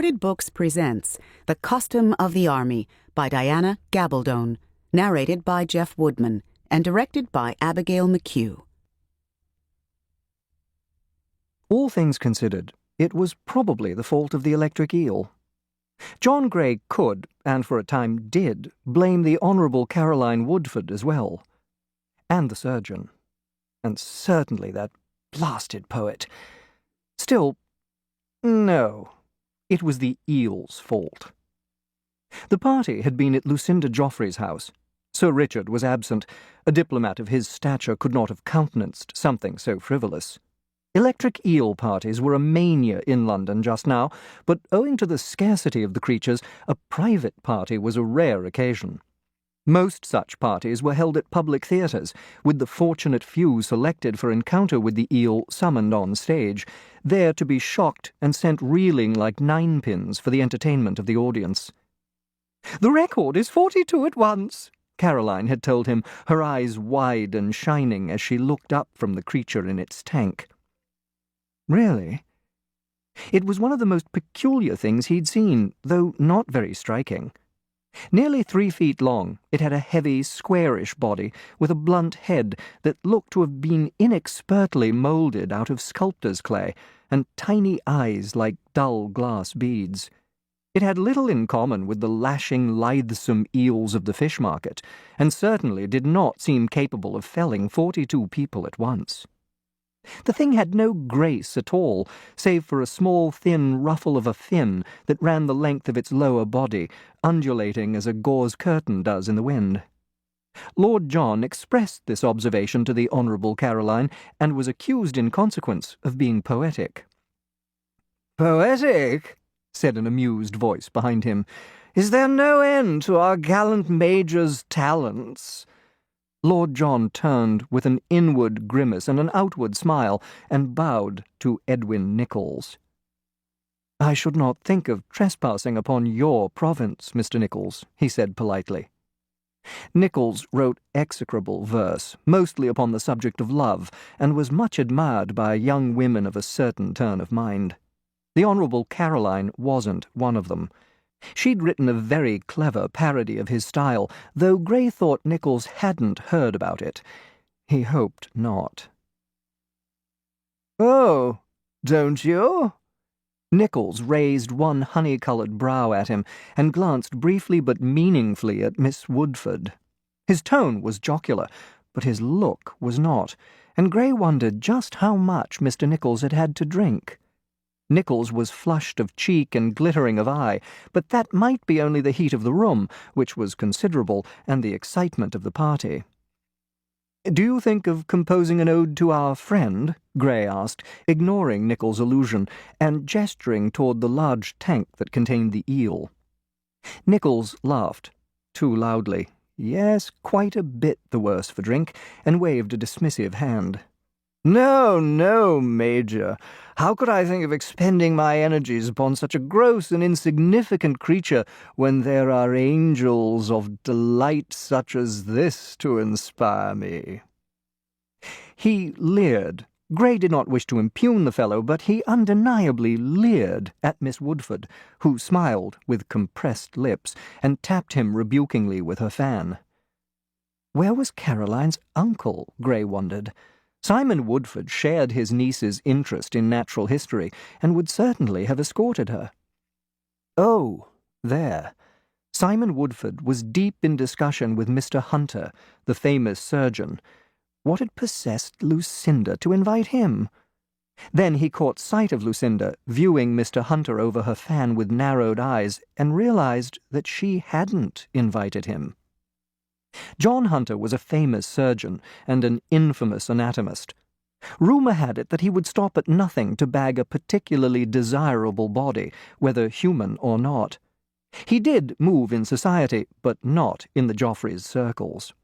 Books presents The Custom of the Army by Diana Gabaldon, narrated by Jeff Woodman, and directed by Abigail McHugh. All things considered, it was probably the fault of the electric eel. John Gray could, and for a time did, blame the Honourable Caroline Woodford as well. And the surgeon. And certainly that blasted poet. Still, no. It was the eel's fault. The party had been at Lucinda Joffrey's house. Sir Richard was absent. A diplomat of his stature could not have countenanced something so frivolous. Electric eel parties were a mania in London just now, but owing to the scarcity of the creatures, a private party was a rare occasion. Most such parties were held at public theatres, with the fortunate few selected for encounter with the eel summoned on stage, there to be shocked and sent reeling like ninepins for the entertainment of the audience. "The record is 42 at once," Caroline had told him, her eyes wide and shining as she looked up from the creature in its tank. Really? It was one of the most peculiar things he'd seen, though not very striking. Nearly 3 feet long, it had a heavy, squarish body with a blunt head that looked to have been inexpertly moulded out of sculptor's clay, and tiny eyes like dull glass beads. It had little in common with the lashing, lithesome eels of the fish market, and certainly did not seem capable of felling 42 people at once. The thing had no grace at all, save for a small, thin ruffle of a fin that ran the length of its lower body, undulating as a gauze curtain does in the wind. Lord John expressed this observation to the Honourable Caroline, and was accused in consequence of being poetic. "Poetic?" said an amused voice behind him. "Is there no end to our gallant Major's talents?" Lord John turned with an inward grimace and an outward smile, and bowed to Edwin Nichols. "I should not think of trespassing upon your province, Mr. Nichols," he said politely. Nichols wrote execrable verse, mostly upon the subject of love, and was much admired by young women of a certain turn of mind. The Honourable Caroline wasn't one of them. She'd written a very clever parody of his style, though Gray thought Nichols hadn't heard about it. He hoped not. "Oh, don't you?" Nichols raised one honey-coloured brow at him, and glanced briefly but meaningfully at Miss Woodford. His tone was jocular, but his look was not, and Gray wondered just how much Mr. Nichols had had to drink. Nichols was flushed of cheek and glittering of eye, but that might be only the heat of the room, which was considerable, and the excitement of the party. "Do you think of composing an ode to our friend?" Gray asked, ignoring Nichols' allusion, and gesturing toward the large tank that contained the eel. Nichols laughed, too loudly, yes, quite a bit the worse for drink, and waved a dismissive hand. "No, no, Major. How could I think of expending my energies upon such a gross and insignificant creature when there are angels of delight such as this to inspire me?" He leered. Gray did not wish to impugn the fellow, but he undeniably leered at Miss Woodford, who smiled with compressed lips and tapped him rebukingly with her fan. Where was Caroline's uncle, Gray wondered? Simon Woodford shared his niece's interest in natural history, and would certainly have escorted her. Oh, there. Simon Woodford was deep in discussion with Mr. Hunter, the famous surgeon. What had possessed Lucinda to invite him? Then he caught sight of Lucinda, viewing Mr. Hunter over her fan with narrowed eyes, and realized that she hadn't invited him. John Hunter was a famous surgeon and an infamous anatomist. Rumour had it that he would stop at nothing to bag a particularly desirable body, whether human or not. He did move in society, but not in the Joffreys' circles.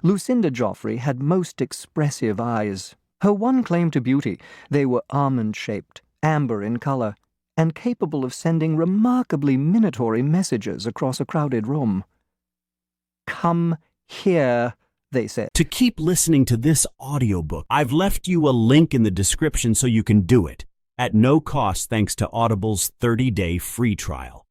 Lucinda Joffrey had most expressive eyes. Her one claim to beauty, they were almond-shaped, amber in colour, and capable of sending remarkably minatory messages across a crowded room. "Come here," they said. To keep listening to this audiobook, I've left you a link in the description so you can do it. at no cost thanks to Audible's 30-day free trial.